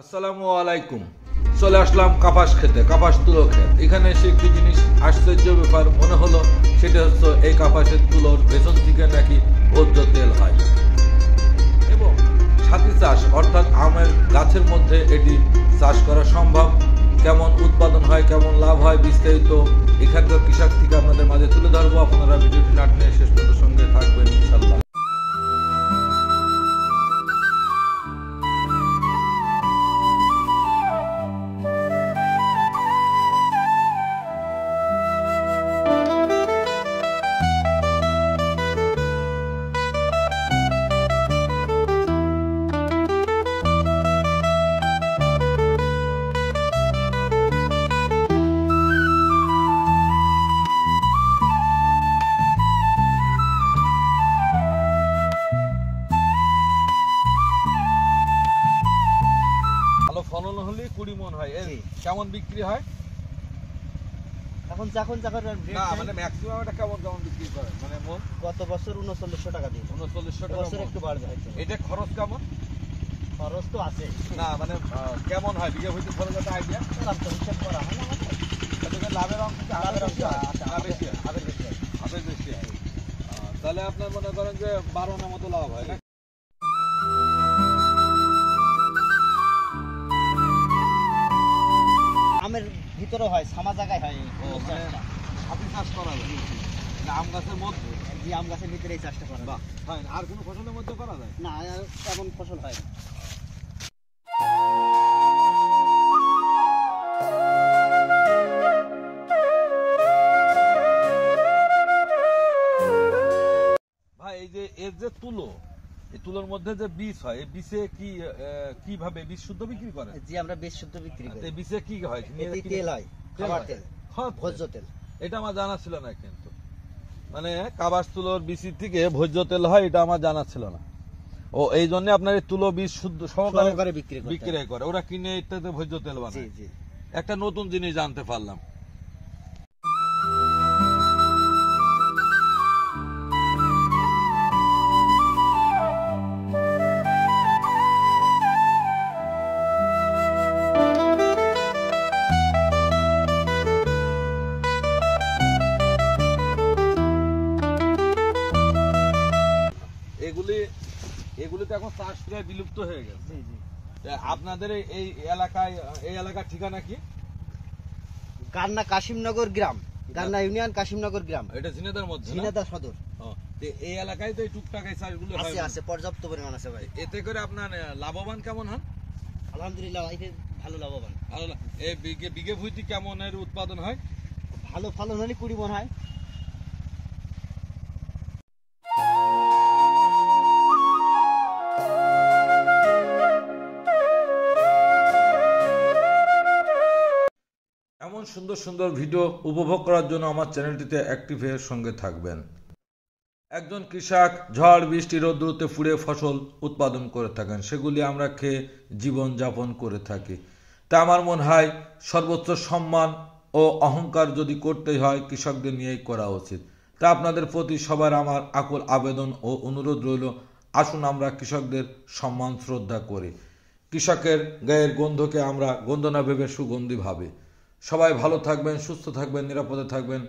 আসসালামু আলাইকুম। চলে আসলাম কাপাস খেতে, কাপাস তুলো ক্ষেত। এখানে এসে একটি জিনিস আশ্চর্য ব্যাপার মনে হলো, সেটা হচ্ছে এই কাপাসের তুলোর পেছন থেকে নাকি ভোজ্য তেল হয় এবং সাথী চাষ অর্থাৎ আমের গাছের মধ্যে এটি চাষ করা সম্ভব। কেমন উৎপাদন হয়, কেমন লাভ হয়, বিস্তারিত এখানকার কৃষক থেকে আপনাদের মাঝে তুলে ধরবো। আপনারা ভিডিওটি না টেনে শেষ পর্যন্ত সঙ্গে থাকবেন ইনশাল্লাহ। ফলন হলে 20 মন হয়। কেমন বিক্রি হয় এখন না মানে ম্যাক্সিমাম এটা কেমন বিক্রি করে? মানে গত বছর 3900 টাকা দিয়ে 3900 টাকা। বছর একটু বাড়বে হয়তো। এটা খরচ কেমন? খরচ তো আছে না মানে কেমন হয় বিঘা হইতে খরচ একটা আইডিয়া? লাভ তো হিসাব করা হয় না আমাদের। এটা লাভের অংশ কি আলাদা বেশি হয়? না বেশি হয়? আবার বেশি হয়। আবার বেশি হয়। তাহলে আপনার মনে করেন যে 12 আনার মতো লাভ হয় না? আমের ভিতরে হয়, সামা জায়গায় হয়। মানে সাথী চাষ করা যায় আম গাছের মধ্যে? যে আম গাছের ভিতরে এই চাষটা করা যায়। হয় আর কোনো ফসলের মধ্যে করা যায় না, তেমন ফসল হয় না। ভাই এই যে এর যে তুলো, এই তুলোর মধ্যে যে বীজ হয়, এই বীজে কি কিভাবে বীজ শুদ্ধ বিক্রি করে? জি, আমরা বেশ শুদ্ধ বিক্রি করি। এই বীজে কি হয়? এতে তেল হয়, খাবার তেল, ভোজ্য তেল। এটা আমার জানা ছিল না, কিন্তু মানে কাবাস তুলোর বীজের থেকে ভোজ্য তেল হয় এটা আমার জানা ছিল না। ও এই জন্য আপনার এই তুলো বীজ শুদ্ধ সহকারে বিক্রি করে, ওরা কিনে এটাতে ভোজ্য তেল বানায়। জি জি, একটা নতুন জিনিস জানতে পারলাম। এগুলি তো এখন চাষ প্রায় বিলুপ্ত হয়ে গেছে। আপনাদের এই এলাকার ঠিকানা কি? গান্না কাশিমনগর গ্রাম, গান্না ইউনিয়ন কাশিমনগর গ্রাম। এটা ঝিনাইদহের মধ্যে, ঝিনাইদহ সদর। এই এলাকায় তো এই টুকটাক এই চাষগুলো আছে আছে, পর্যাপ্ত পরিমাণ আছে ভাই। এতে করে আপনার লাভবান কেমন হন? আলহামদুলিল্লাহ, এতে ভালো লাভবান। এই বিঘে ভুইতে কেমনের উৎপাদন হয়? ভালো ফলন হলে 20 মণ হয়। এমন সুন্দর সুন্দর ভিডিও উপভোগ করার জন্য আমার চ্যানেলটিতে অ্যাক্টিভের সঙ্গে থাকবেন। একজন কৃষক ঝড় বৃষ্টি রৌদ্রতে পুড়ে ফসল উৎপাদন করে থাকেন, সেগুলি আমরা খেয়ে জীবন যাপন করে থাকি। তা আমার মনে হয় সর্বোচ্চ সম্মান ও অহংকার যদি করতেই হয়, কৃষকদের নিয়েই করা উচিত। তা আপনাদের প্রতি সবার আমার আকুল আবেদন ও অনুরোধ রইল, আসুন আমরা কৃষকদের সম্মান শ্রদ্ধা করি। কৃষকের গায়ের গন্ধকে আমরা গন্ধ না ভেবে সুগন্ধি ভাবে। সবাই ভালো থাকবেন, সুস্থ থাকবেন, নিরাপদে থাকবেন।